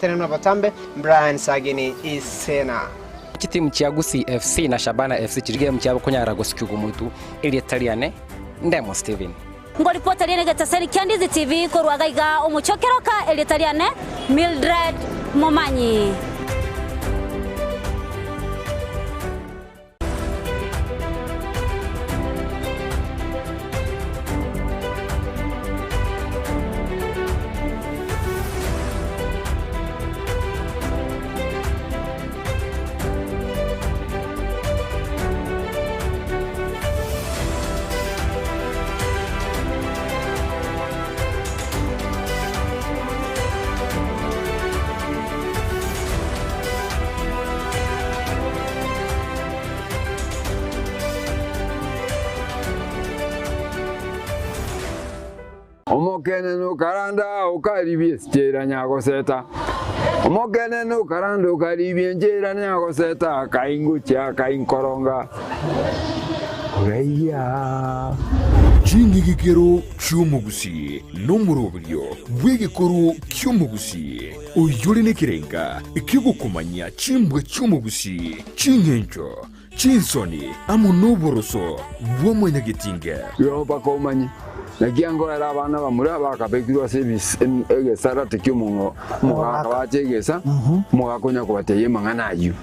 Eternal Batambe, Brian Sagini Isena. Timu cha Gusii FC na Shabana FC chirige mchabo kunyara gosikigo muntu Elitaliane Ndemo Steven. Ngoripota liene gataseni Kyandizi TV korwagaiga umuchokeroka Elitaliane Mildred Momanyi. Omokene no karanda ukaribie stera nyago seta. Omokene no karanda ukaribie njera nyago seta kaingu cha kainkoronga. Oreya. Chingi gikero cyumugusi nomurobyo wegekoro cyumugusi uyure nekirenga ikigukumanya chimbwe cyumugusi chingenjo chinsoni amunoboroso womwenyagitinga yo bakomanyi nagiango era abana bamura bakabekirwa service egesara tekyomungo mugakabachegesa mugakonya kubateye mangana ayu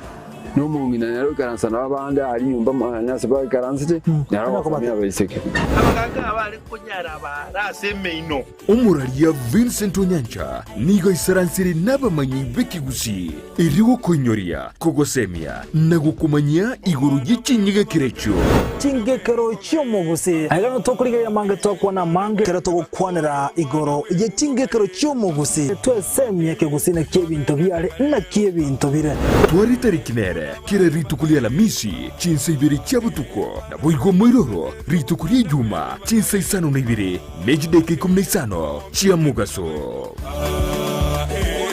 no mungina nero karansana babanda ari nyumba manyase ba karansite naro komya bayiseke abaganga abari kunyara barasemeino umuralia Vincent Onyancha nigo isaransiri nabamanyi bekigusi iriwo konyoria kogosemia nagukumanya iguru y'ichinyiga kirecho chingekero cy'umugusi agano tokuriga mange tokwana mange kero tokwanira igoro y'chingekero cy'umugusi twesemye kegusi na kebinto byare na kebinto bire twari tarikinere kira ritukulia la misi chinsa ibiri cyabutuko na boigo moiroro ritukulia juma chinsa isano na ibiri mejideke kumna isano chia mugaso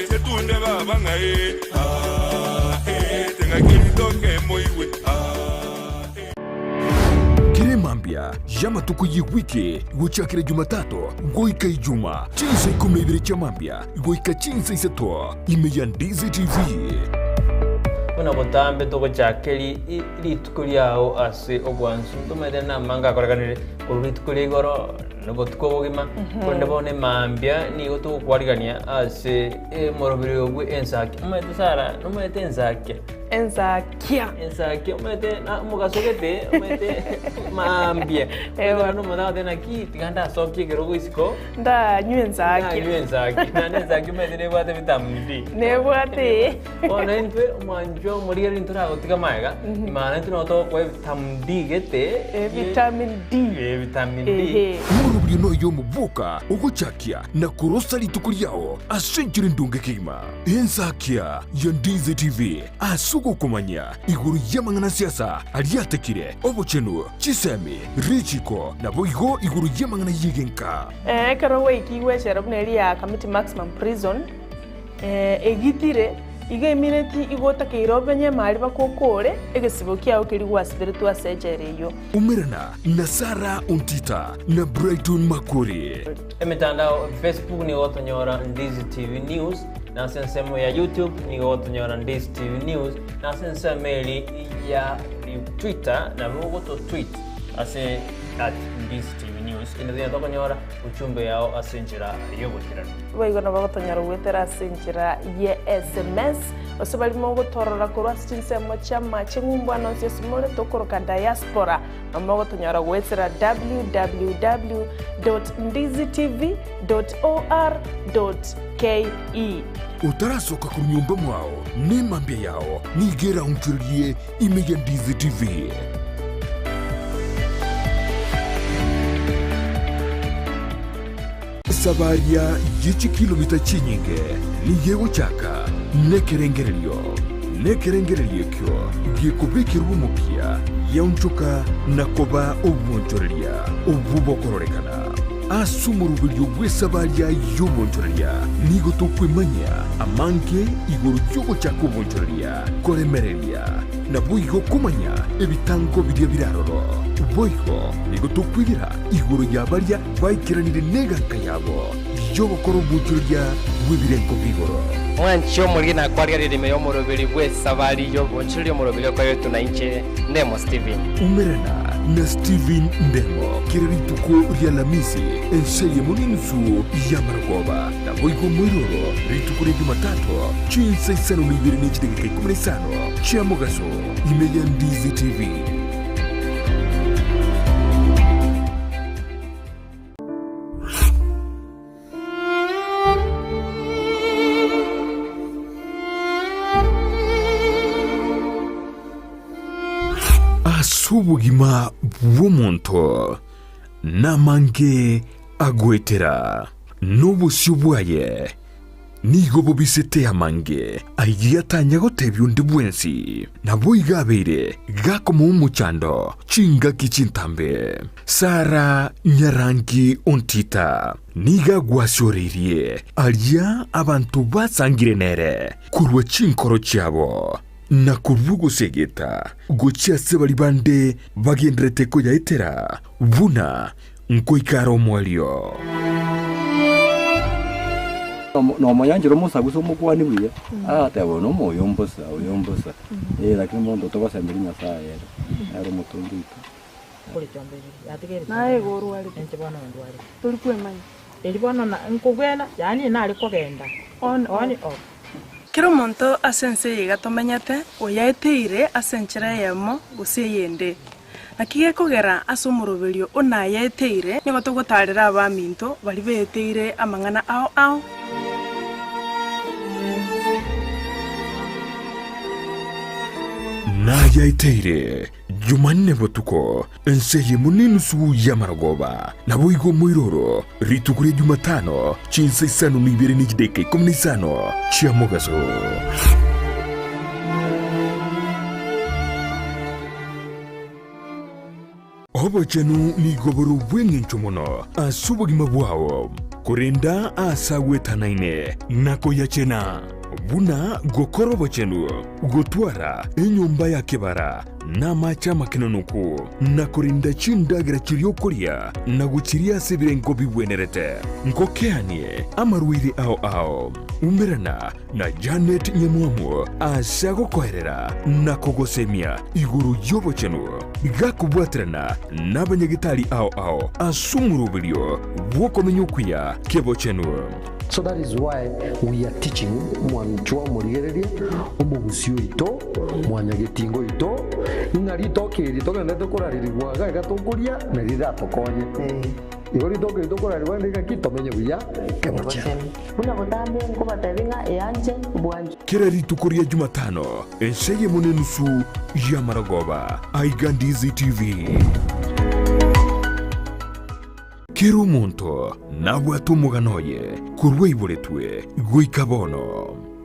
setunde baba ngai tenga kindoke moiwe kire mambia jama tuku yiwike gochakire Jumatatu goika ijuma chinsa kumna ibiri cha mambia goika chinsa isato imeyandizi TV Kuna botambe toko chakeli ritukuliao ase ogwansu tumede na manga koraganire ritukulia igoro nuko tukobogima konde bone mambia ni goto kwarigania ase morobiri ogwe ensaki umete sara numete ensaki enzakia umete na mugasogete umete mambia ewa no mona dena ki tiganda soki gero isiko nda nyenzaki na nenzaki umete ne bwate vitamini nebwate ona entwe manjo moriya rintura gotika maiga imana tuno to ko vitamini gete vitamin D murubiri no yo mubuka ugochakia na kurosa ritukuliao asenjire ndunge kima enzakia yandize TV asugo kumanya iguru yamangana siasa aliatekire obochenu chisemi richiko na boigo iguru yamangana yigenka karo weiki weshera buneri ya Kamiti Maximum Prison egitire iga imineti igota keirobenye mari bakokore egesibo kiao kiri gwasibere twasejereyo umirana na Sara Untita na Brighton Makuri emitandao Facebook ni otonyora Ndizi TV News na sensemo ya YouTube ni otonyora Ndizi TV News na sensemeli ya Twitter na bogoto tweet ase @Ndizi TV News inadhina tokonyora uchumbe yao asenjira yobotirano baigona bagotonyora gwetera asenjira ye SMS osebalimo gotorora korwa sinsemo chama chingumbwana osesimore tokoroka diaspora amagotonyora gwetera www.ndizitv.or.ke utarasoka ku nyumba mwao ni mambia yao nigera unchurie imeya Ndizi TV sabaria yichi kilomita chinyinge ni yego chaka nekerengerelio kyo gikubikirwa umupia yaunchuka na koba obwonchoreria obubokororekana asumurubilyo gwesabaria yobonchoreria nigo tokwemanya amanke iguru yogo chaka obonchoreria koremereria na boigo kumanya ebitango biria biraroro boigo nigo tokwirira iguru yabaria baikiranire neganka yabo yogo koro bujuria wibirenko bigoro mwancho mulina kwaria ririme yo murubiri bwe sabari yo bonchiri murubiri kwa yetu na inche Ndemo Steven umerana na Steven Ndemo kirituko ria lamisi enseye muninsu ya Maragoba na boigo mwiroro rituko ria Jumatatu chinsa isano nibiri nechidegeka 15 chia Mogaso imeya Ndizi TV. Asubugima bw'omuntu namange agwetera n'obusyo bwaye nigo bubisete amange aigiyatanya gotebya undi bwensi nabo igabeire gakoma umuchando chinga kichintambe Sara Nyarangi Ontita niga gwasyorerie alia abantu basangire nere kurwa chinkoro cyabo na kurugo segeta gochia sebali bande bagendrete ko yaitera buna nkoikaro mwalio no mayanjiro musaguso mukwani bwiye atebo no moyombosa lakini mondo to basembiri nyasaye ari mutundito kuri chomberi yategere nae goru ali enche bwana ndwari tuli kwemanya elibona na nkugwena yani nali kogenda on kero monto asense yiga tomenyete oyaeteire asenchera yemo guseyende nakige kogera asumurubirio ona yaeteire nigo tugutarira abaminto bali beteire amangana ao na yaiteire Jumanne botuko enseye muninusu ya Maragoba na boigo mwiroro ritukure Jumatano chinsa isano nibiri nijideke 15 chia Mogaso. Obo chenu ni goboro bwengencho mono asubugima bwao kurenda asawetanaine nako yachena buna gokorobo chenu gotwara enyumba ya kebara na macha makinonuku na kurinda chindagira chiriokoria na guchiria sebirengo bibwenerete nkokeanie amaruiri ao umerana na Janet Nyamuamu asago koherera na kogosemia iguru yobo chenu gakubwatrana na banyagitari ao asumurubirio wokomenyukuya kebo chenu. So that is why we are teaching mwanchwa murigereria omugusio ito mwanyagetingo ito inarito kirito kana tokoraririwa gatokuria na riratokonye igori toke tokoraririwa ndika kitomenye buya kebocha una botambe ngo batabinga yanje bwanje kera ritukuria Jumatano enseye munenusu ya Maragoba Ndizi TV. Kero monto nabwatu muganoye kurwe iboretwe guikabono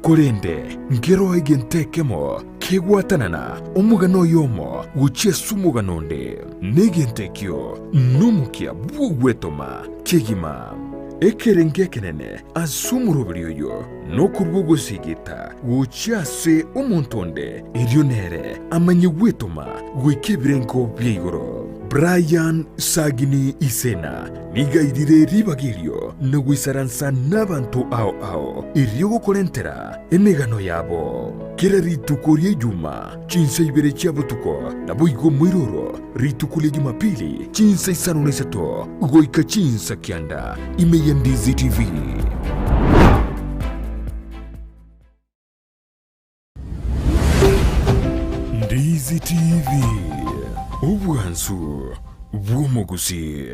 kurende ngero igentekemo kegwatanana omugano yomo guchie sumuganonde negentekyo numukia bugwetoma kegima ekerenge kenene asumurubirio yo no kurwogo sigita guchiase omontonde irionere amanye gwetoma gwikebirengo byigoro. Brian Sagini Isena nigaidire ribagirio no gwisaransa n'abantu ao iriogo kolentera emegano yabo kera ritukurie Juma chinsa ibere cyabo tuko na boigo mwiroro ritukulie Jumapili chinsa isano neseto goika chinsa kianda imeya Ndizi TV. Ndizi TV ubwansu bw'omugusi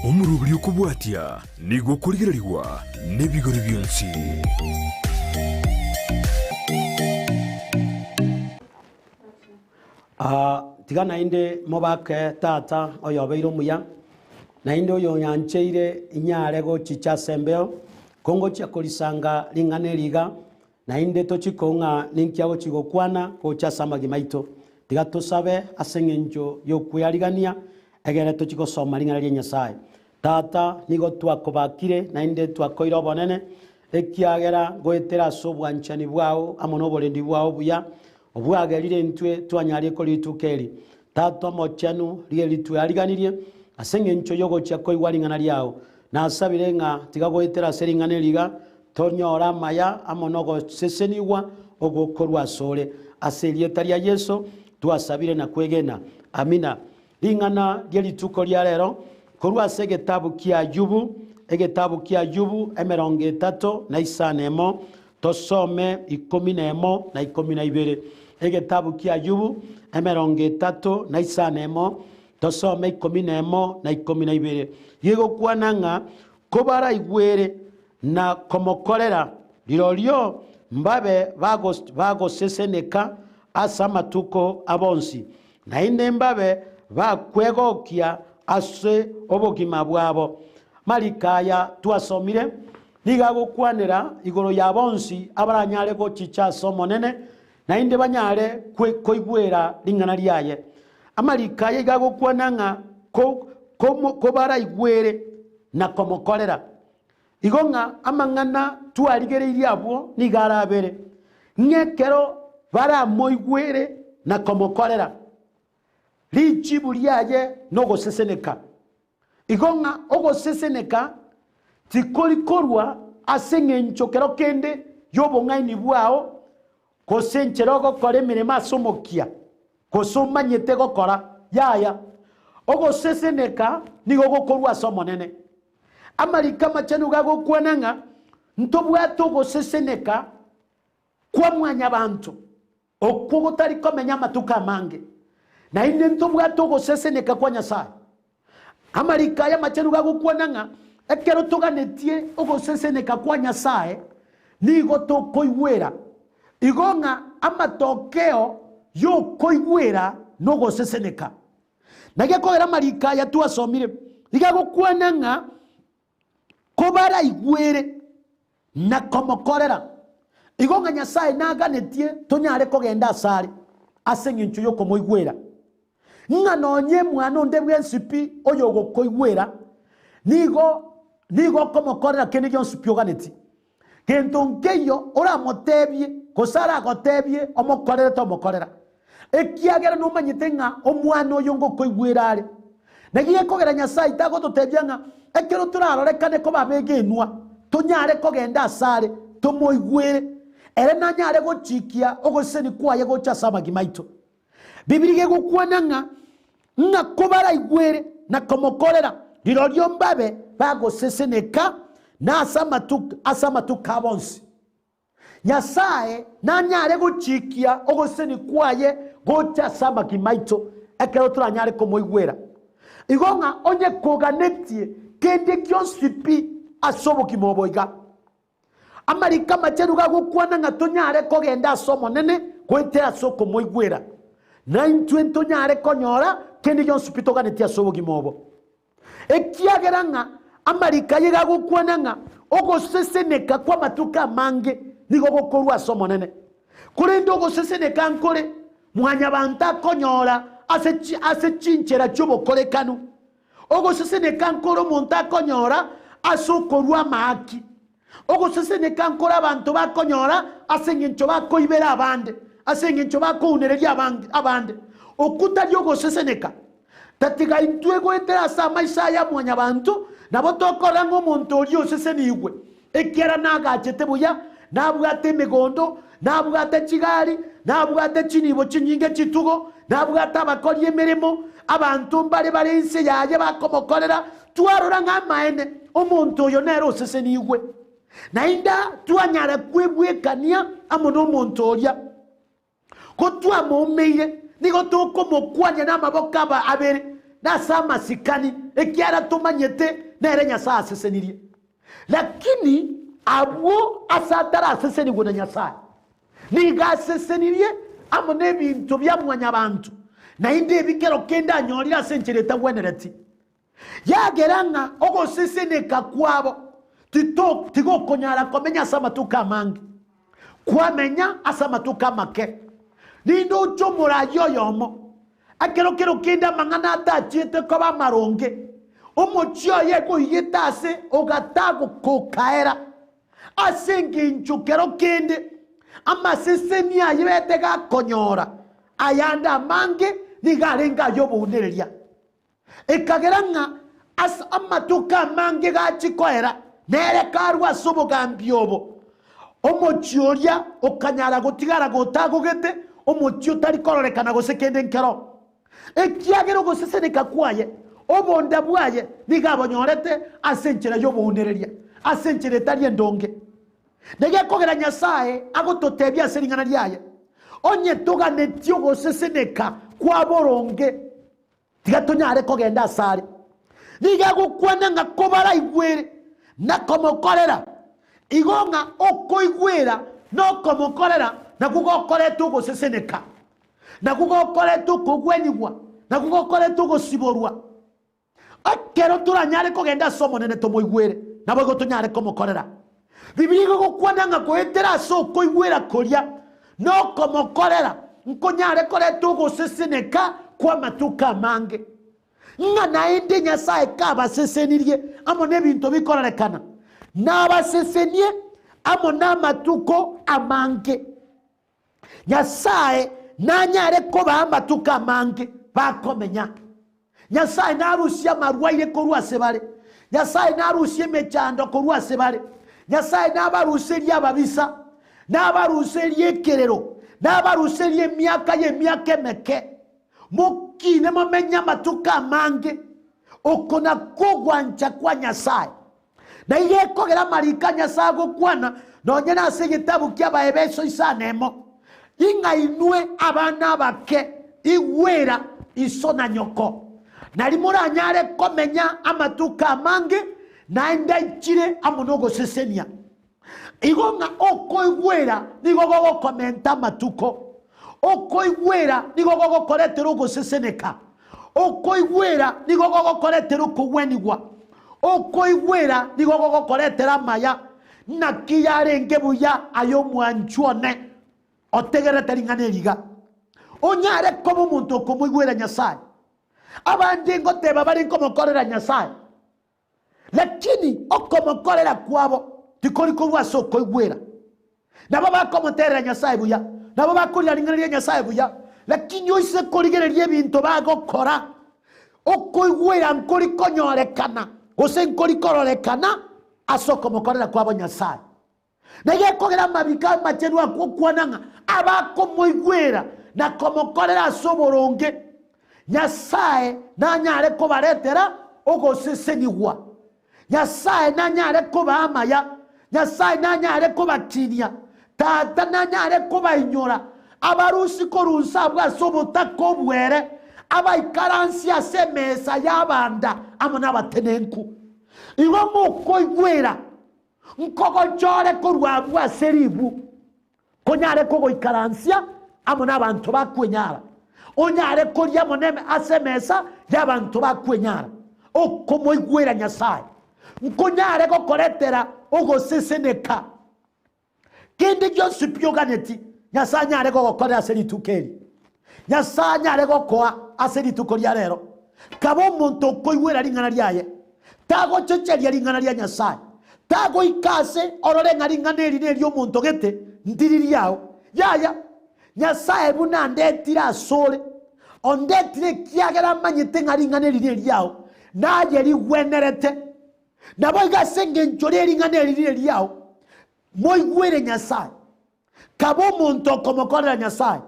omurubiri okubwatya nigo kuligereriwa n'ebigori byonsi. tiga nainde mobake tata oyobeire omuya nainde oyo yancheire inyare gochicha sembeo kongo chiakorisanga lingane liga nainde tochikonga ninkiago chigokwana kocha samagi maito tiga tusabe asengenjo yokwyarigania egere tochigosoma lingana lya Nyasaye tata nigo twakobakire nainde twakoira bonene ekiagera goetera sobwanchani bwao amono bolendi bwao buya obwagerire ntwe twanyari ko litukeri tata mochanu liye litwariganirie asenge ncho yogo chia koigwa ring'ana riao na asabire ng'a tiga goetera ase ring'ana eriga tonyora maya amonogo seseniwa ogokorwa asore ase erieta ria Yesu twasabire na kwegena amina. Ring'ana ria rituko ria rero korwa ase egetabu kia Ayubu emerongo 3:5 tosome 11 na 12. Egetabu kia Ayubu emerongo 3:5 tosome 11 na 12. Yegokwana ng'a kobara igwere na komokorera lirorio mbabe bagoseseneka asa amatuko abonsi naende mbabe bakwegokia ase obogima bwabo. Marikaya twasomire ligagokwanera igoro ya bonsi abaranyare gochicha somo nene nainde banyare koigwera ring'ana riaye. Amarikaya igagokwana ng'a kobara igwere na komokorera igonga amang'ana twarigereirie abwo nigarabere ng'ekero bara moigwere na komokorera richibu riaye nogoseseneka igonga ogoseseneka tikorikorwa ase eng'encho kero kende yobong'aini bwao gose enchero ogokora emeremo ase omokia gose omanyete gokora yaya ogoseseneka nigo ogokorwa ase omonene. Amarika machanu gagokwana ng'a ntobwate ogoseseneka kwa mwanya bantu okwo gotari komenya amatuko amange naende ntobwate ogoseseneka kwa Nyasaye. Amarika ya machanu gagokwana ng'a ekero toganetie ogoseseneka kwa Nyasaye nigo tokoigwera igonga amatokeo yokoigwera nogoseseneka nagekogera marika ya twasomire igagokwana ng'a kobara igwere na komokorera igonga Nyasaye naganetie tonyare kogenda asare ase eng'encho yokomoigwera ng'a nonye mwana onde bwensipi oyo ogokoigwera nigo komokorera kende gionsipi oganeti gento nkeyo oramotebie gose aragotebie omokorere tomokorera ekiagera nomanyete ng'a omwana oyo ngokoigwera are nagigekogera Nyasaye tagototebia ng'a ekero turarorekane ko babegenwa tonyare kogenda asare tomoigwere ere nanyare gochikia ogoseni kwaye gocha samagi maito. Bibiri gegokwana ng'a kobara igwere na komokorera lirorio mbabe bagoseseneka na asamatuka abonsi Nyasaye nanyare gochikia ogoseni kwaye gocha samagi maito ekero turanyare komoigwera igonga onye koganetie kende kyonsipi asoboki moboiga. Amarika machenu gagokwana ng'a tonyare kogenda asomo nene goetera soko moigwera na intwe tonyare konyora kende kyonsipi toganetie asoboki mobo ekiagera ng'a amarika ye gagokwana ng'a ogoseseneka kwa matuka mange nigo gokorwa asomo nene kurende ogoseseneka nkore mwanya banta konyora ase chinchera chobokorekanu ogoseseneka nkoro omonto akonyora ase okorwa amaaki ogoseseneka nkoro abantu bakonyora ase eng'encho bakoibera abande ase eng'encho bakounereria abande okutari ogoseseneka tatiga intwe goetera ase amaiso aya mwanya bantu nabo tokora ng'omonto oria osesenigwe ekiara nagachete buya nabwate emigondo nabwate chigari nabwate chinibo chinyinge chitugo nabwate abakori emeremo abantu mbare bare ense yaye bakomokorera twarora ng'amaene omonto oyo nero osesenigwe nainda twanyara kwebwekania amo n'omonto oria ko twamomeire nigo tokomokwanya n'amaboko abere nase amasikani ekiara tomanyete nere Nyasaye asesenirie lakini abwo asatara asesenigwe na Nyasaye niga asesenirie amo n'ebinto bya mwanya bantu nainde ebikero kenda anyorira ase enchereta gwenereti yagera ng'a ogoseseneka kwabo tigokonyara komenya ase amatuko amange kwamenya ase amatuko amake ninde ochomora yoyomo akero kenda amang'ana atachiete ko bamaronge omochi oye goiyete ase ogatago kokaera ase eng'encho kero kende amaseseni aye bete gakonyora ayanda amange nigarenga ayobounereria ekageranga as amatuka mange gachikoera nere karwa sobo gambiobo omochioria okanyara gotigara gotagogete omochio tari kororekana gosekende nkero ekiagero goseseneka kwaye obonda bwaye nigabonyorete asenchera yo bondereria asenchera tari ndonge nege kogera nyasaye agototebia seringana lyaye onye toga netio goseseneka kwa boronge tigatonyare kogenda asare niga gukwana nga kobara igwere na komokorera igonga oko igwera no komokorera na kugokore tugo seseneka na kugokore tugo gwenigwa na kugokore tugo siborwa akero turanyare kogenda somo nene tomo igwere na bogo tonyare komokorera bibiri gukwana nga koetera soko igwera koria no komokorera nkonyare kore tugo seseneka kwa matuka mange nga naende nyasaye kabasesenirie amo nebintu bikorerekana nabasesenie amo namatuko amange nyasaye nanyare ko bamatuka amange bakomenya nyasaye narusia marwaire ko rwasebare nyasaye narusie mechando ko rwasebare nyasaye nabaruserie ababisa nabaruserie kerero nabaruserie miaka ye miaka meke mukine mamenya matuka mange okona kogwancha kwa nyasaye na iye kogera marika nyasaye gokwana nonye nase gitabu ky'abaebeso isanemo inga inwe abana bake igwera isona nyoko nari muranyare komenya amatuka mange naenda ikire amunogo sesenia igonga oko igwera nigogo komenta matuko oko igwera nigogo koretero goseseneka oko igwera nigogo koretero kugwenigwa oko igwera nigogo koretera maya nakiyarenge buya ayo mwanchuone otegera taringaneriga onyare komo muntu komo igwera nyasaye abandi ngoteba bari komokorera nyasaye lakini okomokorera kwabo tikori ko soko igwera nabo bakomoterera nyasaye buya nabo bakurira ringaneriya nyasaye buya lakini oise korigereria ebinto bagokora oko igwera nkori konyorekana gose nkori kororekana asoko mokorera kwabo nyasaye nage kogera mabika machenu akokwananga abako moigwera na komokorera soboronge nyasaye nanyare ko baretera ogosesenigwa nyasaye nanyare ko bamaya nyasaye nanyare ko batinia tata nanyare ko bayinyora abarusi ko rusabwa sobota ko bwere abaikaransi asemesa yabanda amona batenenku iwo moko igwera nkoko chore ko rwabwa seribu konyare ko goikaransia amona abantu bakwenyara onyare ko yamoneme asemesa yabantu bakwenyara okomo igwera nyasaye nkonyare ko koretera ogoseseneka kindi byose byoganeti nyasaye nyare ko gokorera seritukeri nyasaye nyare ko koa aseritukoria rero kabo muntu ko igwera ringana ryaye tago ceceria ringana rya nyasaye tago ikase orore ngaringaneri neryo muntu gete ndiriri yao yaya nyasaye buna ndetira asole ondetire kiagera manyite ngaringaneri neryo naje rigwenerete nabo igasenge nchore ringana lili yao moigwere nyasaye kabo muntu komokorera nyasaye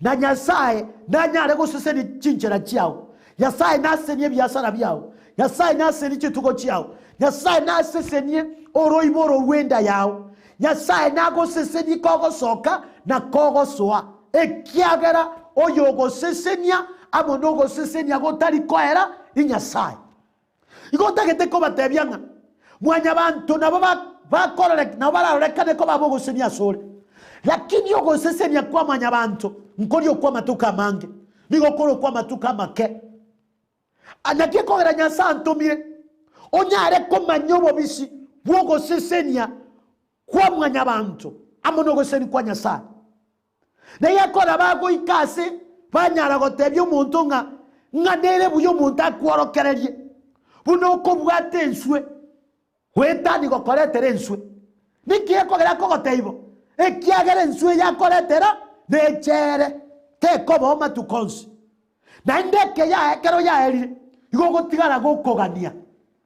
na nyasaye nanyare guseseni chinchera chiao nyasaye nasenie byasara byao nyasaye naseni chitugo chiao nyasaye nasesenie oroiboro wenda yao nyasaye nago seseni kogo soka na kogo soa ekiagera oyogo sesenia amonogo sesenia gotari koera inyasaye igotagete ko batebyanga mwanya bantu nabo bakorere nabo bararekane ko babo gusenia sore lakini yogo sesenia kwa mwanya bantu nkori kwa matuka mange nigokoro kwa matuka make anakie ko era nyasanto mire onyare ko manyobo bisi wogo sesenia kwa mwanya bantu amonogo seni kwa nyasaye na yakora bago ikase banyara gotebyo umuntu nga nere buyo muntu akworokererie buno ko bwate nswe wetani go koretere nswe nikiye kogera ko goteibo ekiagere nswe ya koretera nechere te ko boma tukonsi na ndeke ya ekero ya eri igo gotigara gokogania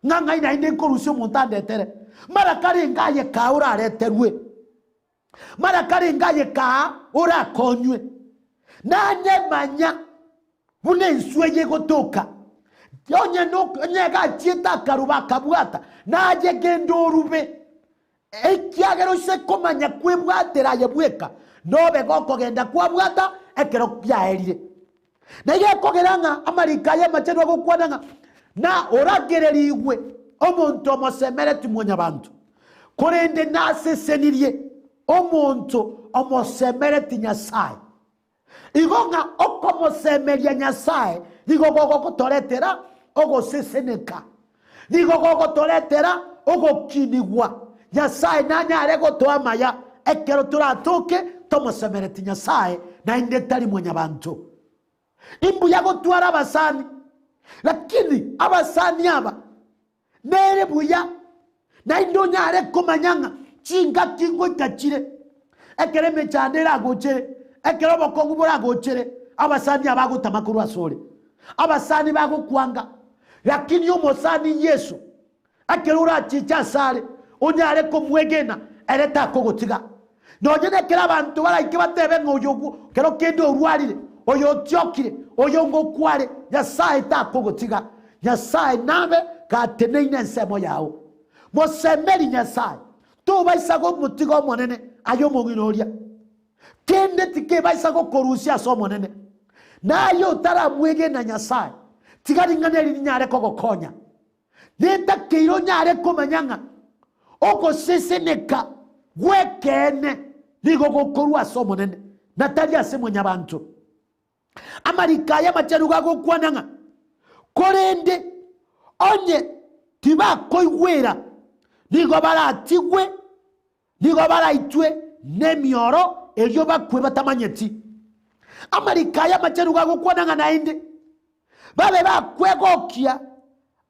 ng'ang'ai nainde nkorusio omonto andetere mara kare ngaye ka orareterwe mara kare ngaye ka orakonywe nanyemanya buna enswe ye gotoka yonye no nyega chieta karuba kabwata naje gendo rube ekiagero se komanya kwebwatera ye bweka nobe gokogenda kwabwata ekero byaerire na ye kogeranga amarika ye machero gokwananga na oragererigwe omuntu omosemere timonya abantu korende nasesenirie omuntu omosemere tinyasaye igonga okomosemeria nyasaye nigogogo kutoretera ogoseseneka nigogogo toretera ogokinigwa nyasaye nanyare gotwamaya ekero turatoke tomosemere tinyasaye na inde tari mwenye bantu imbu ya gotwara abasani lakini abasani aba nere buya na indo nyare komanyanga chinga kingo ikachire ekere mechandera agochere ekero bokongu bora gochere abasani abaguta makuru asore abasani bagukwanga lakini umosani Yesu ekero urachicha sare onyare komwegena ereta kogotiga nonyene kera abantu baraike batebe ngoyogu kero kendo urwarire oyo tyokire oyo ngokware nyasaye ta kogotiga nyasaye nabe kateneine nsemo yawo mosemeri nyasaye to baisago mutigo monene ayo monginoria kende tike baisago korusia so monene nayo tara mwege na nyasaye tigari nganeri nyare kogokonya neta keiro nyare komanyanga oko seseneka gwekene nigo gokorwa so monene natalia semo nyabantu amarika ya macharuga gokwananga korende onye tiba koigwera nigo baratigwe nigo baraitwe nemioro elyo bakwe batamanyeti amarika ya macharuga gokwananga nainde babe bakwegokia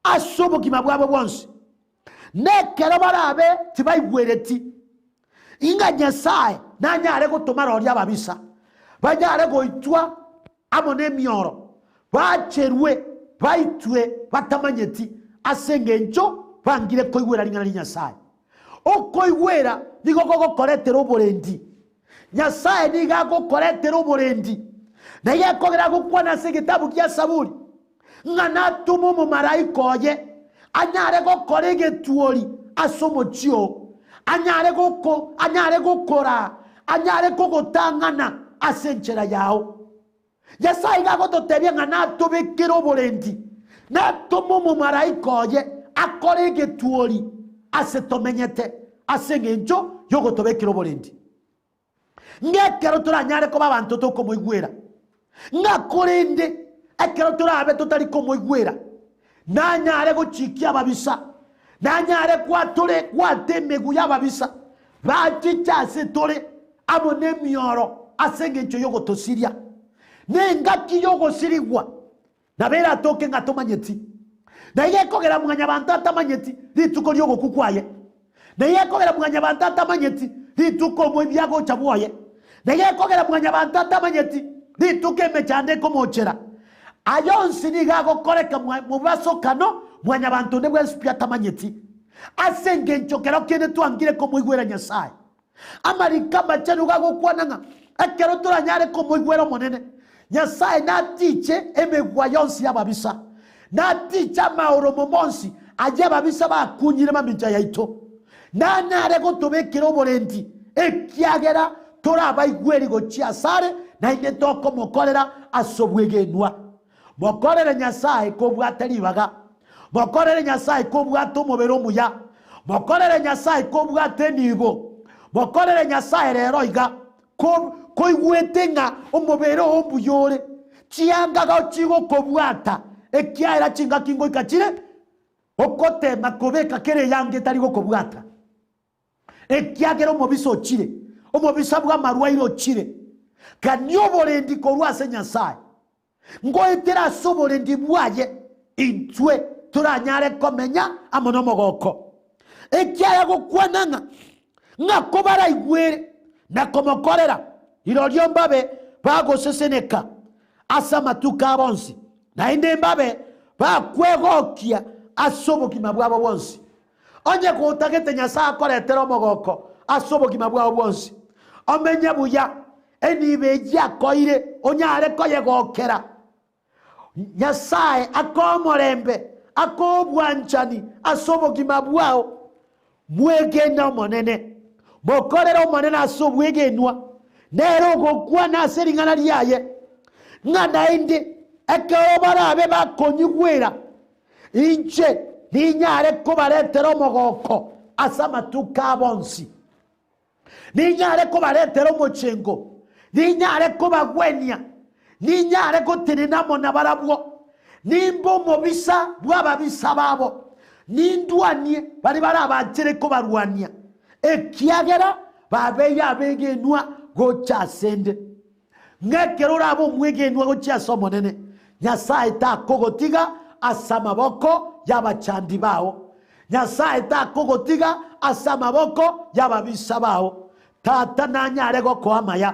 asobokima bwabo bonse nekero barabe tibaigwereti inga nyasaye nanyare gotomara orya babisa banyare goitwa amone mioro bacherwe baitwe batamanyeti asengencho bangire koigwera lingana nyasaye okoigwera nigo gokoretera oborendi nyasaye niga gokoretera oborendi na yekogera gokwana se gitabu kya Saburi ngana tumu mu maraika oye anyare gokorege tuori asomochio anyare gokora anyare gogotangana asenchera yao Nyasaye gagototebia ngana tubikira oborendi na tumu mu maraika oye akorege tuori asetomenyete asengencho yogotobekira oborendi ngekero turanyare ko babantu to komoigwera ngakorende ekero turabe tutari komoigwera nanyare gochikia babisa nanyare kwatore kwatemegu yababisa bachichase tore abone mioro asengencho yogotosiria nengaki yogosirigwa nabera toke ngatomanyeti na yekogera mwanya bantu atamanyeti rituko ryogokukwaye na yekogera mwanya bantu atamanyeti rituko mwebyago chabwoye na yekogera mwanya bantu atamanyeti rituke mechande komochera ayonsi nigago koreka mubaso kano mwanya bantu ndebwe spya tamanyeti asengencho kero kene tuangire komoigwera nyasaye amarika machanu gago kwananga akero turanyare komoigwera monene nyasaye na tiche emegwa yonsi yababisa na ticha maoromo monsi aje babisa bakunyire maminja yaito na nare gotobekero borendi ekiagera torabaigweri gochia sare na inde toko mokorera asobwegenwa mokorere nyasaye kobwataribaga mokorere nyasaye kobwato mobero muya mokorere nyasaye kobwate nigo mokorere nyasaye rero iga koigwetenga omobero ombuyore chiangaga chigo kobwata ekiaira chinga kingo ikachire okote makobeka kere yange tarigo kobwata ekiagero mobiso chire omobisa bwa marwairo chire kanyoborendi korwase nyasaye ngoitera soborendi bwaye intwe turanyare komenya amono mogoko ekiaya gokwananga ngakobara igwere nakomokorera iroryo mbabe bagoseseneka asa matuka bonsi na inde mbabe bakwegokia asobogima bwabo bonsi onye kutagete Nyasaye akoretera omogoko asobogima bwabo bonsi omenye buya enibeji akoire onyare koyegokera Nyasaye akomorembe akobwanchani asobogima bwao mwegenda monene mokorera omonene asobwegenwa nero gokwa naseringana lyaye ngana indi ekobarabe bakonyigwera inche ninyare kubaretera omogoko asamatuka bonsi ninyare kubaretera omochengo ninyare kubagwenia ninyare gutinina na barabwo nimbo mobisa bwababisa babo nindwanie bari barabakire kubarwania ekiagera babeya begenwa gochasende ngekerura abo mwegenwa gochasomonene Nyasaye takogotiga asamaboko y'abachandi bawo Nyasaye takogotiga asamaboko y'ababisa bawo tata nanyare gokwamaya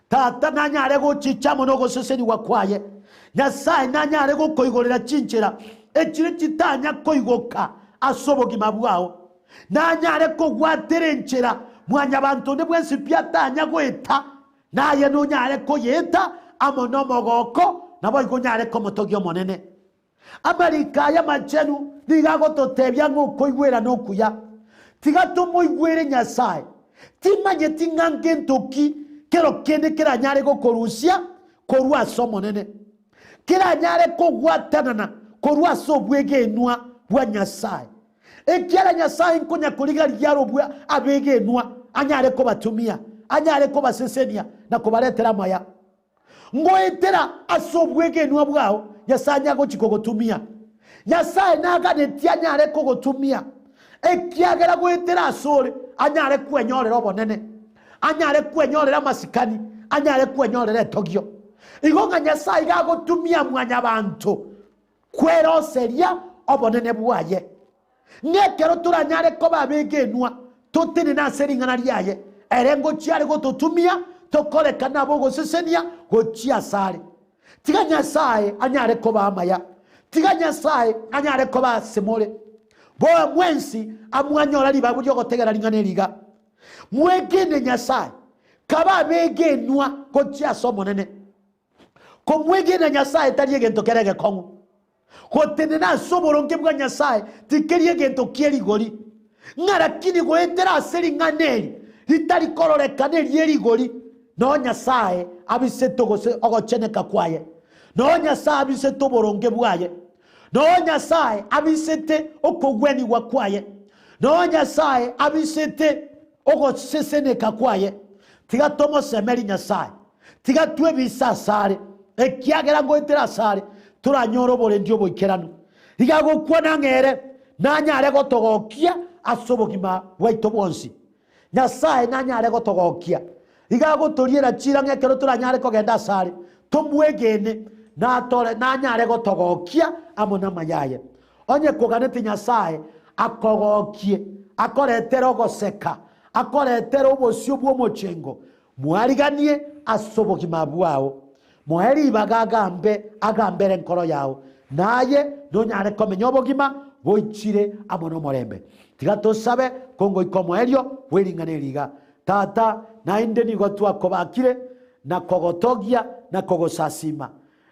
tata nanyare gochicha mono goseseni wakwaye Nyasaye nanyare gokoigorera chinchera ekire kitanya koigoka asobogima bwawo nanyare kogwaterenchera mwanya bantu ne bwensi pyatanya gweta naye no nyare koyeta amono mogoko nabo igonyare komotogyo monene Amerika ya machenu digago totebya nguko igwera no kuya tigatomo igwere Nyasaye timanye tingange ntoki kero kende kera nyare gokorusia korwa somonene kera nyare kogwatanana korwa sobwegenwa bwa Nyasaye ekyala Nyasaye nkonya kuliga lyaro bwa abegenwa anyare ko batumia anyare ko basesenia na kubaletera maya ngoetera asobwegenwa bwao Nyasaye go chikogotumia Nyasaye naga netianyare ko gotumia ekyagera goetera asore anyare kwenyorera obonene anyare kwenyorera masikani anyare kwenyorera togyo igonga Nyasaye gago tumia mwanya bantu kweroseria obonene bwaye nekero turanyare ko babegenwa totene na seringana lyaye erengo chiare go totumia tokoleka nabo gosesenia gochia sare tiga Nyasaye anyare ko bamaya tiga Nyasaye anyare ko basemore bo mwensi amwanyora liba buryo gotegera lingane liga mwegene Nyasaye kaba begenwa gochia somonene ko mwegene Nyasaye tariye ntokerege kongo kotenena soboronke bwa Nyasaye tikeriye gento kieri gori ngarakini goetera seringane litari kororeka yeri gori no Nyasaye abiseto gose ogocheneka kwaye no Nyasaye abiseto boronke bwaye no Nyasaye abisete okogweni wakwaye no Nyasaye abisete ogoseseneka kwaye tiga tomo semeri Nyasaye tiga twe bisasare ekiagera goetera sare turanyoro bore ndio boikerano igago kwona ngere nanyare gotogokia asobogima waito bonsi Nyasaye nanyare gotogokia igago toriera chira ngekero turanyare kogenda sare tumwegene na tore nanyare gotogokia amona mayaye onye koganete Nyasaye akogokie akoretero goseka akoretero obosio bwo mochengo mwariganie asobogima bwao moheri bagagambe agambere nkoro yao naye nonyare komenya obogima boichire amono morembe tigato sabe kongo ikomoerio weringane liga tata nainde nigo twakobakire na kogotogia na kogosasima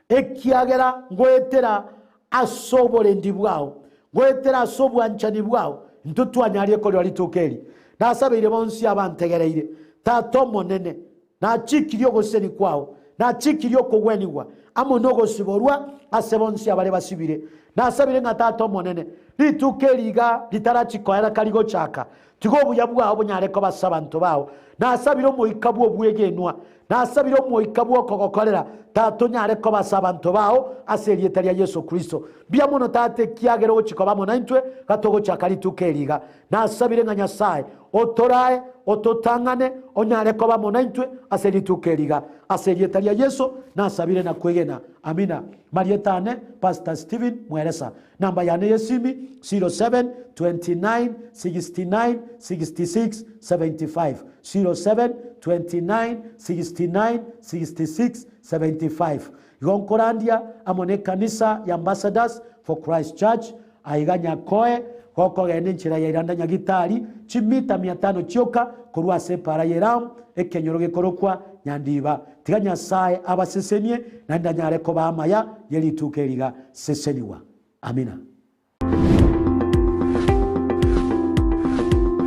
ekiagera ngoetera asobore ndibwao ngoetera asobwanchani bwao ntutwanyarie ko litukeri nasabire bonsi abantegereire tato monene na chikirio goseni kwao na chikirio kogwenigwa amonogo siborwa asebonsi abare basibire nasabire ngatato monene litukeriga litarachikoera kaligo chaka tigo buyabwa obunyare ko basabantu bawo nasabire moikabu obwegenwa nasabire moikabu okogokorera tato nyare ko basabantu bawo aserietaria Yesu Kristo bia mono tate kiagero ochiko bamo naintwe gatogo chaka litukeriga nasabire nga Nyasaye otorae ototangane onyare ko bamo naintwe aseritukeriga aserietaria Yesu nasabire na kwegena amina marietane Pastor Steven Mweresa namba yane yesimi 07 29 69 66 75 07 29 69 66 75 Yonkorandia amone kanisa ya Ambassadors for Christ Church aiganya koe goko gene nchira ya iranda nyagitari chimita 500 chioka kurwa separa yeram ekenyoro gikorokwa nyandiba tiganya sae abasesenie na ndanyare ko bamaya yeli tukeriga seseniwa amina.